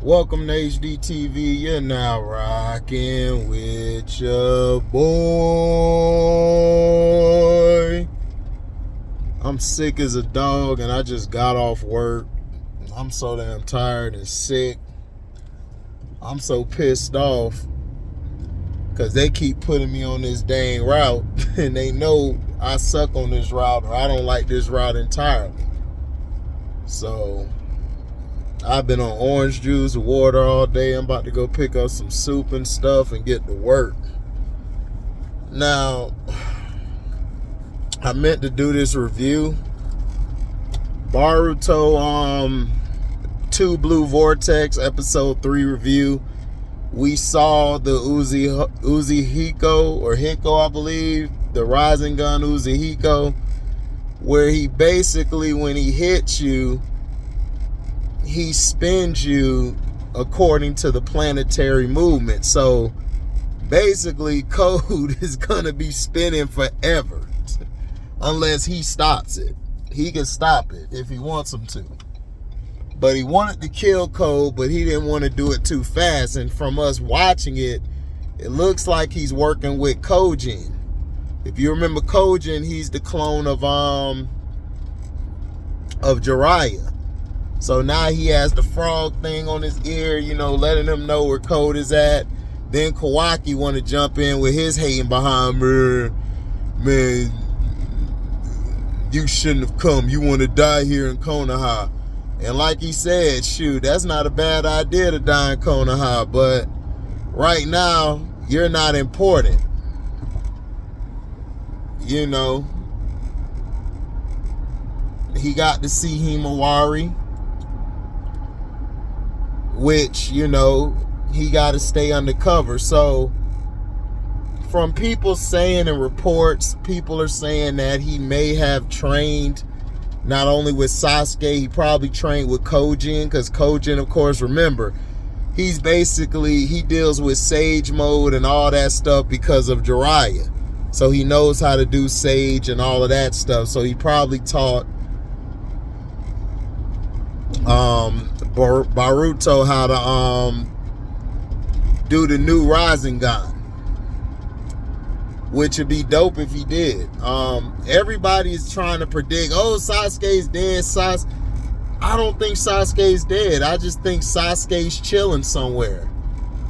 Welcome to HDiiTV. You're now rocking with your boy. I'm sick as a dog and I just got off work. I'm so damn tired and sick. I'm so pissed off because they keep putting me on this dang route and they know I suck on this route or I don't like this route entirely. So I've been on orange juice and water all day. I'm about to go pick up some soup and stuff and get to work. Now, I meant to do this review. Boruto 2 Blue Vortex episode 3 review. We saw the Uzihiko or Hiko, I believe, the Rising Gun Uzihiko, where he basically, when he hits you, he spins you according to the planetary movement. So basically code is gonna be spinning forever unless he stops it. He can stop it if he wants him to, but he wanted to kill Code, but he didn't want to do it too fast. And from us watching it, it looks like he's working with Kojin. If you remember Kojin, he's the clone of Jiraiya. So now he has the frog thing on his ear, you know, letting him know where Code is at. Then Kawaki want to jump in with his hating behind me. Man, you shouldn't have come. You want to die here in Konoha. And like he said, shoot, that's not a bad idea to die in Konoha. But right now, you're not important. You know, he got to see Himawari, which, you know, he got to stay undercover. So from people saying in reports, people are saying that he may have trained not only with Sasuke, he probably trained with Kojin, because Kojin, of course, remember, he's basically, he deals with Sage mode and all that stuff because of Jiraiya. So he knows how to do Sage and all of that stuff. So he probably taught Boruto how to do the new Rising Gun, which would be dope if he did. Everybody is trying to predict, oh, Sasuke's dead. I don't think Sasuke's dead. I just think Sasuke's chilling somewhere.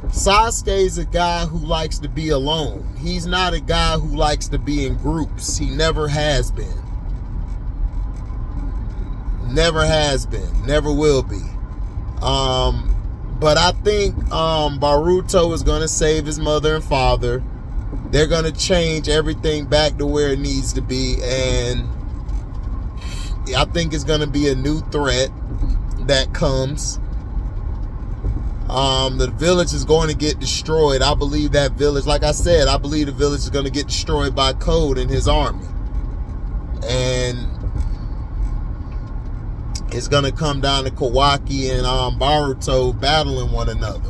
Sasuke's a guy who likes to be alone. He's not a guy who likes to be in groups. He never has been. Never has been. Never will be. But I think Boruto is going to save his mother and father. They're going to change everything back to where it needs to be. And I think it's going to be a new threat that comes. The village is going to get destroyed. I believe that village, like I said, I believe the village is going to get destroyed by Code and his army. And it's going to come down to Kawaki and Boruto battling one another.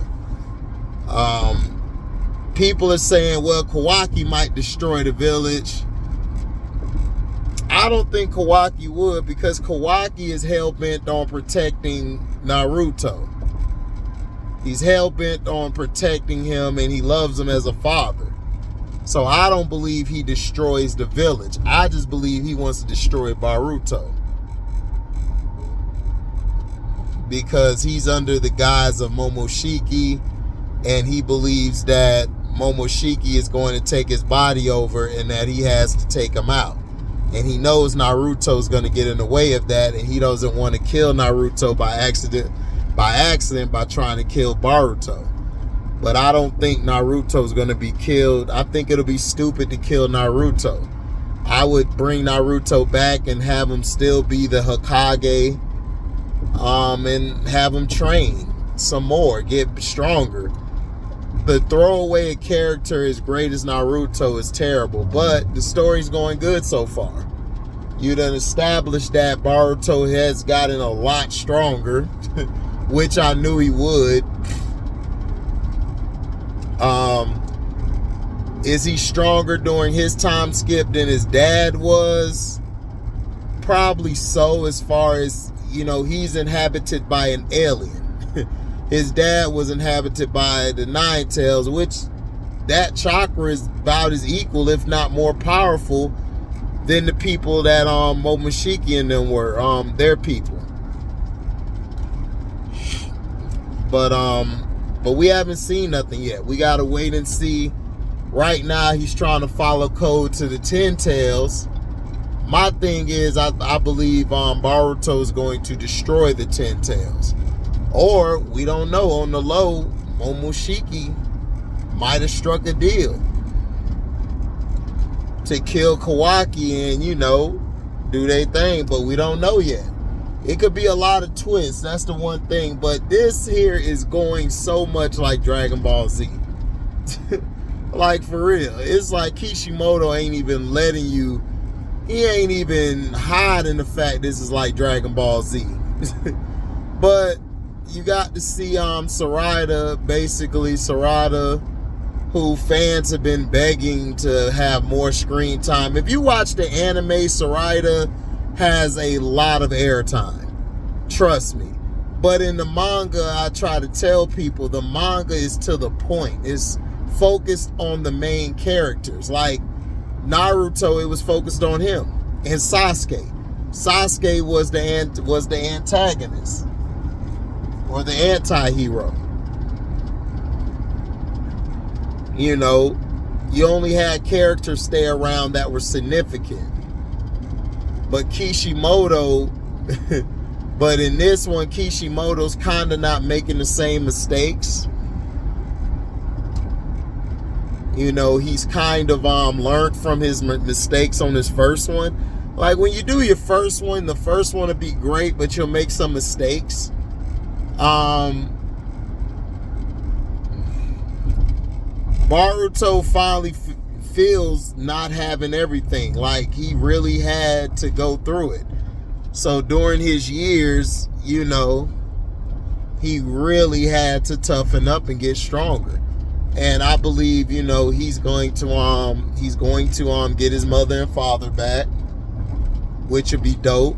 People are saying, well, Kawaki might destroy the village. I don't think Kawaki would, because Kawaki is hell-bent on protecting Naruto. He's hell-bent on protecting him, and he loves him as a father. So I don't believe he destroys the village. I just believe he wants to destroy Boruto, because he's under the guise of Momoshiki, and he believes that Momoshiki is going to take his body over and that he has to take him out. And he knows Naruto's going to get in the way of that, and he doesn't want to kill Naruto by accident by trying to kill Boruto. But I don't think Naruto's going to be killed. I think it'll be stupid to kill Naruto. I would bring Naruto back and have him still be the Hokage, and have him train some more, get stronger. The throwaway a character as great as Naruto is terrible, but the story's going good so far. You done established that Boruto has gotten a lot stronger, which I knew he would. Is he stronger during his time skip than his dad was? Probably so, as far as, you know, he's inhabited by an alien. his dad was inhabited by the Nine Tails, which that chakra is about as equal, if not more powerful, than the people that Momoshiki and them were, their people. But we haven't seen nothing yet. We gotta wait and see. Right now, he's trying to follow code to the Ten Tails. My thing is, I believe Boruto is going to destroy the Ten Tails. Or, we don't know, on the low, Momoshiki might have struck a deal to kill Kawaki and, you know, do their thing, but we don't know yet. It could be a lot of twists, that's the one thing, but this here is going so much like Dragon Ball Z. Like, for real. It's like Kishimoto ain't even letting you, he ain't even hiding the fact this is like Dragon Ball Z. But you got to see Sarada, basically Sarada, who fans have been begging to have more screen time. If you watch the anime, Sarada has a lot of airtime. Trust me. But in the manga, I try to tell people the manga is to the point. It's focused on the main characters. Like Naruto, it was focused on him. And Sasuke. Sasuke was the antagonist. Or the anti-hero. You know, you only had characters stay around that were significant. But Kishimoto, but in this one, Kishimoto's kind of not making the same mistakes. You know, he's kind of learned from his mistakes on his first one. Like, when you do your first one, the first one will be great, but you'll make some mistakes. Boruto finally feels not having everything. Like, he really had to go through it. So during his years, you know, he really had to toughen up and get stronger. And I believe, you know, he's going to get his mother and father back, which would be dope.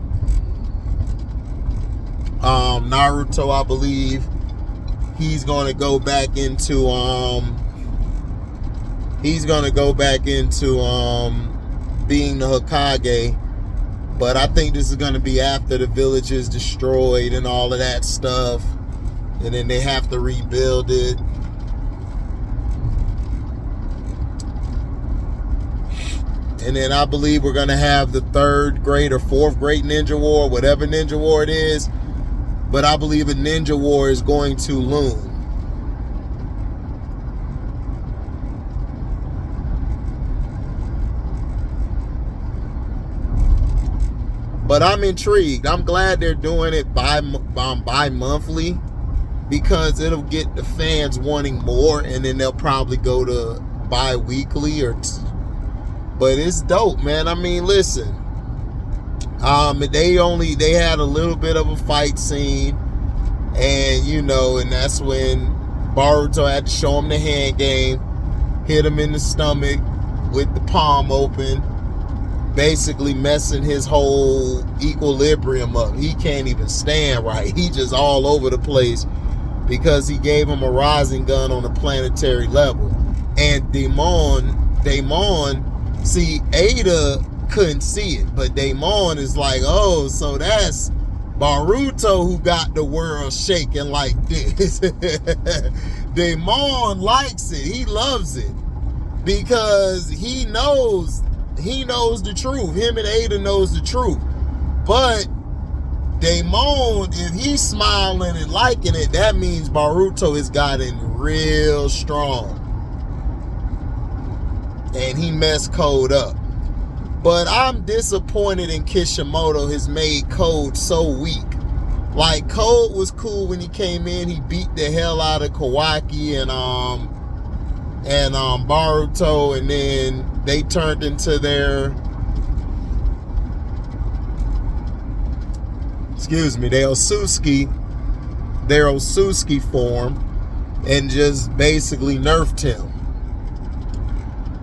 Naruto, I believe he's going to go back into being the Hokage, but I think this is going to be after the village is destroyed and all of that stuff, and then they have to rebuild it. And then I believe we're going to have the 3rd great or 4th great ninja war, whatever ninja war it is, but I believe a ninja war is going to loom. But I'm intrigued. I'm glad they're doing it bi-monthly, because it'll get the fans wanting more, and then they'll probably go to bi-weekly but it's dope, man. I mean, listen. They had a little bit of a fight scene, and you know, and that's when Boruto had to show him the hand game, hit him in the stomach with the palm open, basically messing his whole equilibrium up. He can't even stand right. He just all over the place because he gave him a rising gun on a planetary level. And Daemon, see, Ada couldn't see it, but Daemon is like, oh, so that's Boruto who got the world shaking like this. Daemon likes it. He loves it because he knows the truth. Him and Ada knows the truth. But Daemon, if he's smiling and liking it, that means Boruto has gotten real strong. And he messed Code up. But I'm disappointed in Kishimoto has made Code so weak. Like, Code was cool when he came in. He beat the hell out of Kawaki and Boruto, and then they turned into their Osuski form, and just basically nerfed him.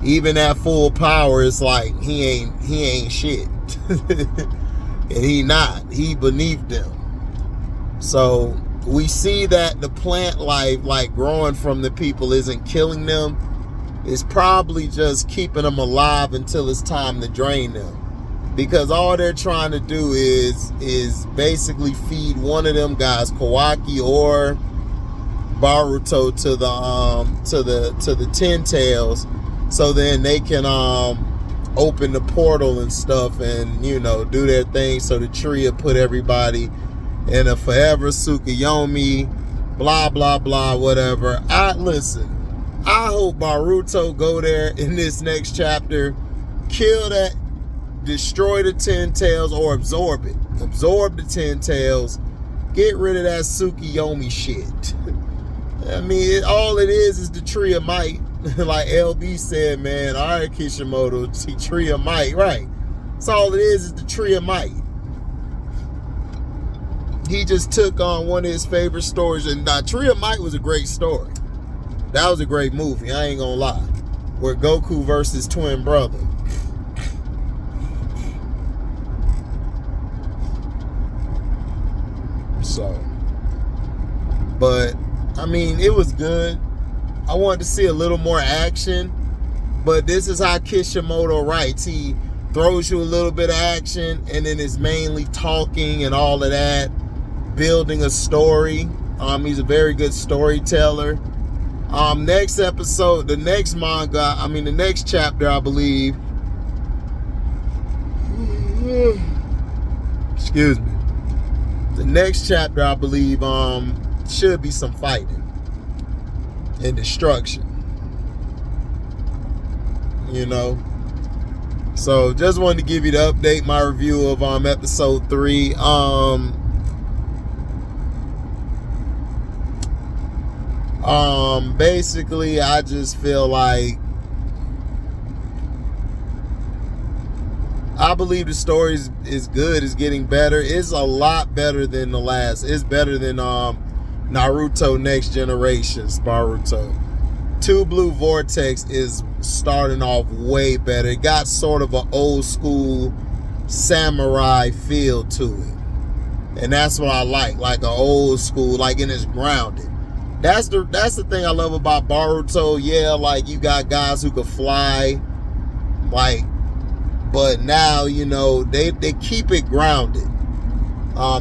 Even at full power, it's like he ain't shit. And he beneath them. So we see that the plant life, like growing from the people, isn't killing them. It's probably just keeping them alive until it's time to drain them. Because all they're trying to do is basically feed one of them guys, Kawaki or Boruto, to the Ten Tails, so then they can open the portal and stuff, and do their thing. So the tree will put everybody in a forever Tsukuyomi, blah blah blah, whatever. Listen, I hope Boruto go there in this next chapter, kill that, destroy the Ten Tails, or absorb it. Absorb the Ten Tails. Get rid of that Tsukuyomi shit. I mean, all it is the tree of might. Like LB said, man, all right, Kishimoto, tree of might, right. That's all it is the tree of might. He just took on one of his favorite stories, and Tree of Might was a great story. That was a great movie, I ain't gonna lie. Where Goku versus twin brother. So, but I mean, it was good. I wanted to see a little more action, but this is how Kishimoto writes. He throws you a little bit of action, and then it's mainly talking and all of that, building a story. He's a very good storyteller. Next episode, the next manga, the next chapter, I believe. Excuse me. The next chapter, I believe, should be some fighting and destruction. So just wanted to give you the update, my review of episode 3. Basically, I just feel like I believe the story is good, it's getting better. It's a lot better than the last. It's better than Naruto Next Generation's Boruto. Two Blue Vortex is starting off way better. It got sort of an old school samurai feel to it. And that's what I like an old school, like, and it's grounded. That's the thing I love about Boruto. Yeah, like, you got guys who could fly, like, but now, they keep it grounded.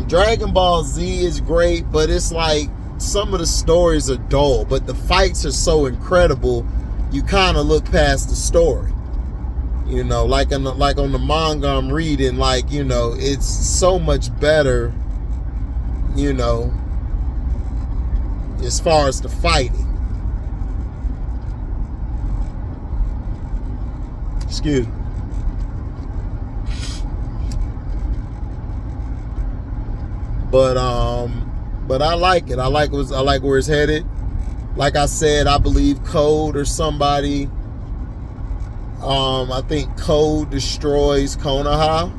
Dragon Ball Z is great, but it's like some of the stories are dull, but the fights are so incredible, you kind of look past the story. Like on the manga I'm reading, like, it's so much better, as far as the fighting. Excuse me. But I like it. I like where it's headed. Like I said, I believe Code or somebody. I think Code destroys Konoha,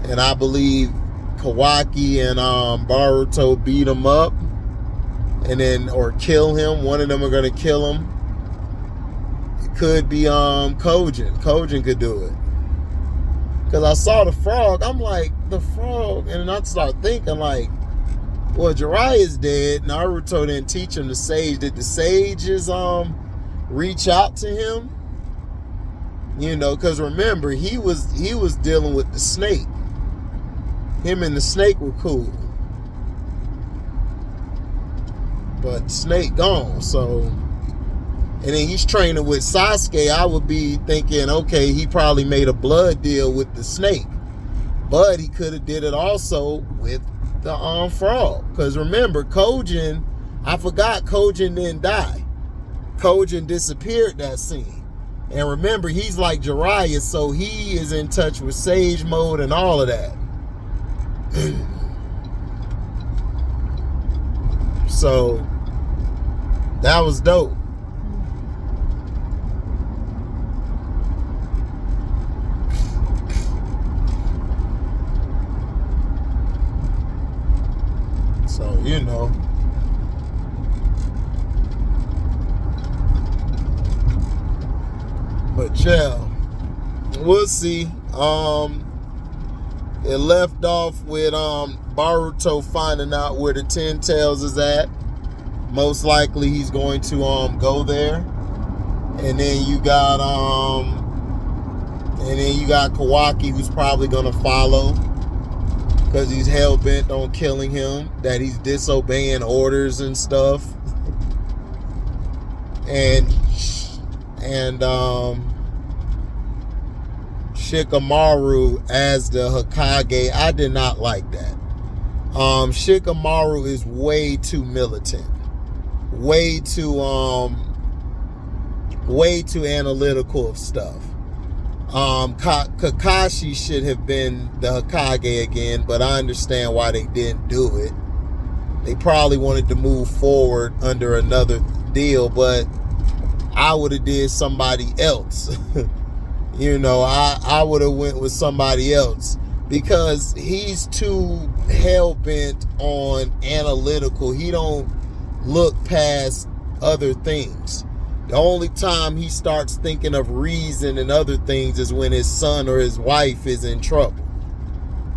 and I believe Kawaki and Boruto beat him up, and then or kill him. One of them are gonna kill him. It could be Kojin. Kojin could do it. Because I saw the frog, I'm like, the frog, and I start thinking, like, well, Jiraiya's dead. Naruto didn't teach him the sage. Did the sages reach out to him? Because remember, he was dealing with the snake. Him and the snake were cool, but the snake gone. So, and then he's training with Sasuke. I would be thinking, okay, he probably made a blood deal with the snake, but he could have did it also with the frog. Because remember, Kojin, I forgot Kojin didn't die. Kojin disappeared that scene. And remember, he's like Jiraiya, so he is in touch with Sage Mode and all of that. So that was dope. So, but yeah, we'll see. It left off with Boruto finding out where the Ten Tails is at. Most likely he's going to go there. And then you got Kawaki, who's probably gonna follow because he's hell-bent on killing him, that he's disobeying orders and stuff. And Shikamaru as the Hokage, I did not like that. Shikamaru is way too militant, way too analytical of stuff. Kakashi should have been the Hokage again, but I understand why they didn't do it. They probably wanted to move forward under another deal, but I would have did somebody else. I would have went with somebody else, because he's too hell-bent on analytical. He don't look past other things. The only time he starts thinking of reason and other things is when his son or his wife is in trouble.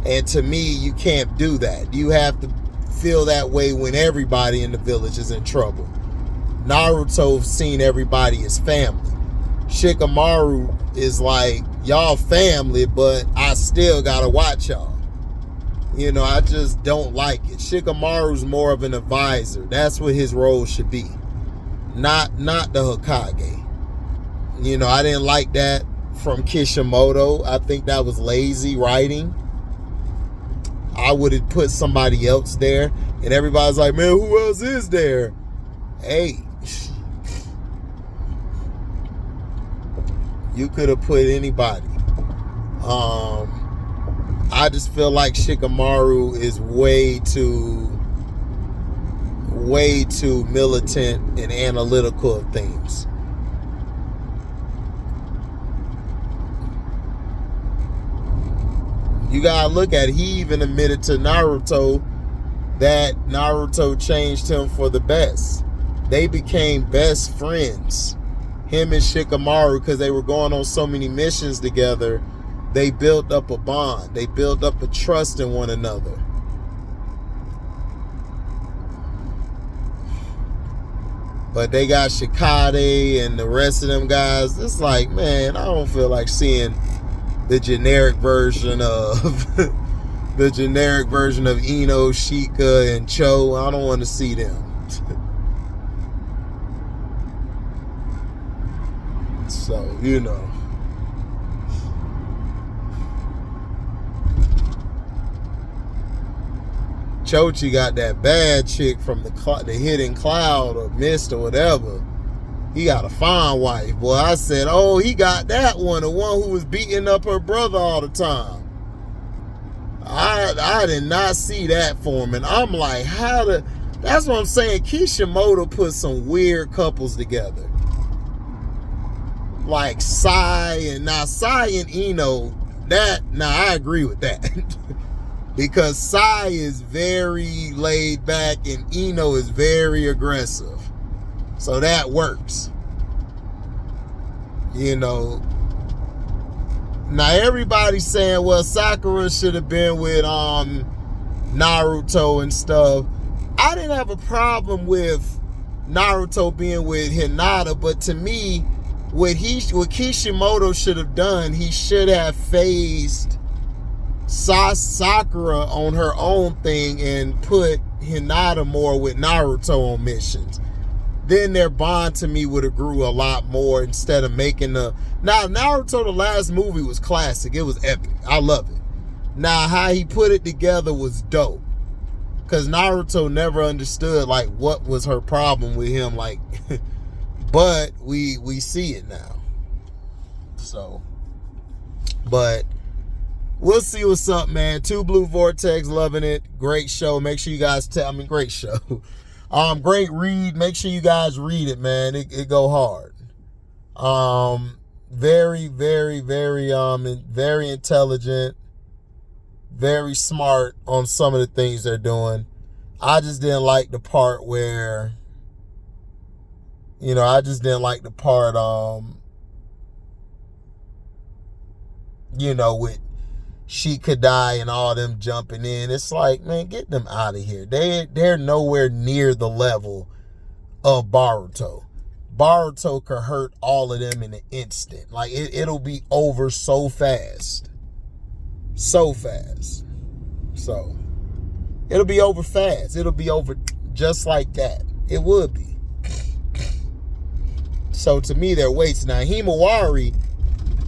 And to me, you can't do that. You have to feel that way when everybody in the village is in trouble. Naruto seen everybody as family. Shikamaru is like, y'all family, but I still gotta watch y'all. I just don't like it. Shikamaru's more of an advisor. That's what his role should be. Not the Hokage. I didn't like that from Kishimoto. I think that was lazy writing. I would have put somebody else there, and everybody's like, man, who else is there? Hey, you could have put anybody. I just feel like Shikamaru is way too militant and analytical of things. You gotta look at it. He even admitted to Naruto that Naruto changed him for the best. They became best friends, him and Shikamaru, because they were going on so many missions together. They built up a bond. They built up a trust in one another. But they got Shikade and the rest of them guys. It's like, man, I don't feel like seeing the generic version of Ino, Shika, and Cho. I don't want to see them. So, Chochi got that bad chick from the hidden cloud or mist or whatever. He got a fine wife. Boy, I said, oh, he got that one, the one who was beating up her brother all the time. I did not see that for him. And I'm like, that's what I'm saying. Kishimoto put some weird couples together. Like Sai and Ino, I agree with that. Because Sai is very laid back and Ino is very aggressive. So that works. Now everybody's saying, well, Sakura should have been with Naruto and stuff. I didn't have a problem with Naruto being with Hinata, but to me, what Kishimoto should have done, he should have phased Sakura on her own thing and put Hinata more with Naruto on missions. Then their bond to me would have grew a lot more instead of making now Naruto, the last movie, was classic. It was epic. I love it. Now how he put it together was dope, because Naruto never understood like what was her problem with him, like but we see it now. So, but we'll see what's up, man. Two Blue Vortex, loving it. Great show. Make sure you guys great show. Great read. Make sure you guys read it, man. It go hard. Very, very, very, very intelligent, very smart on some of the things they're doing. I just didn't like the part where, with Shikadai and all them jumping in. It's like, man, get them out of here. They're nowhere near the level of Boruto. Boruto could hurt all of them in an instant. Like, it'll be over so fast. So fast. So, it'll be over fast. It'll be over just like that. It would be. So, to me, they're weights. Now, Himawari,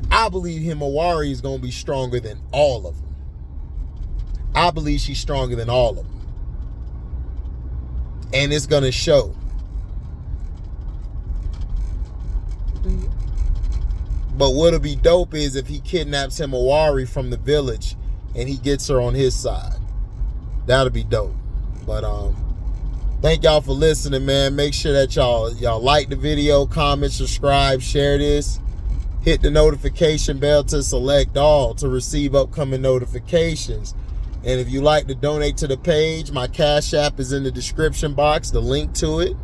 I believe Himawari is going to be stronger than all of them. I believe she's stronger than all of them. And it's going to show. But what'll be dope is if he kidnaps Himawari from the village and he gets her on his side. That'll be dope. But thank y'all for listening, man. Make sure that y'all like the video, comment, subscribe, share this. Hit the notification bell to select all to receive upcoming notifications. And if you like to donate to the page, my Cash App is in the description box, the link to it.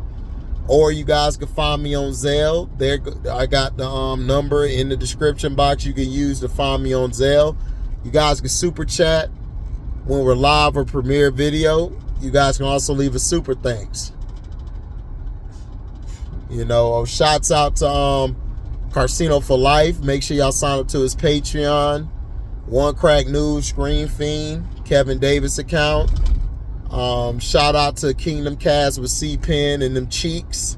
Or you guys can find me on Zelle. There, I got the number in the description box you can use to find me on Zelle. You guys can super chat when we're live or premiere video. You guys can also leave a super thanks. You know, shouts out to Carcino for Life. Make sure y'all sign up to his Patreon. One Crack News, Screen Fiend, Kevin Davis account. Shout out to Kingdom Cast with C-Pen and them cheeks.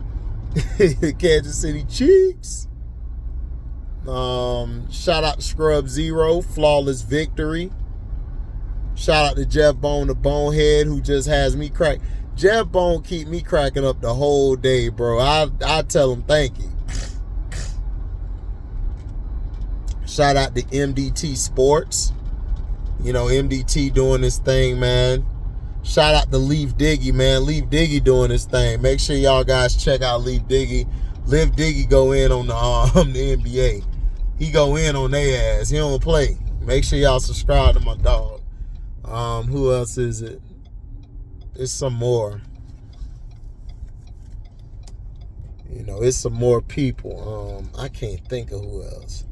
Kansas City cheeks. Shout out to Scrub Zero, Flawless Victory. Shout out to Jeff Bone, the Bonehead, who just has me crack. Jeff Bone keep me cracking up the whole day, bro. I tell him thank you. Shout out to MDT Sports. You know, MDT doing this thing, man. Shout out to Leaf Diggy, man. Leaf Diggy doing this thing. Make sure y'all guys check out Leaf Diggy. Leaf Diggy go in on the NBA. He go in on their ass. He don't play. Make sure y'all subscribe to my dog. Who else is it? It's some more. You know, it's some more people. I can't think of who else.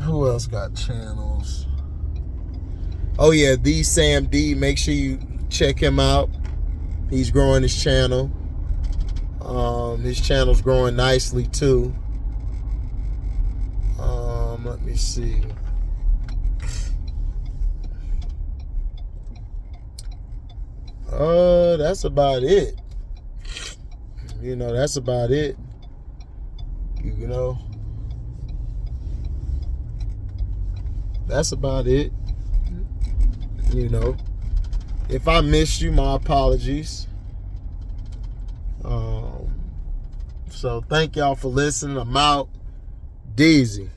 Who else got channels? Oh yeah, the Sam D. Make sure you check him out. He's growing his channel. His channel's growing nicely too. Let me see. That's about it. You know, that's about it. You know. That's about it. You know, if I missed you, my apologies. So thank y'all for listening. I'm out. Deezy.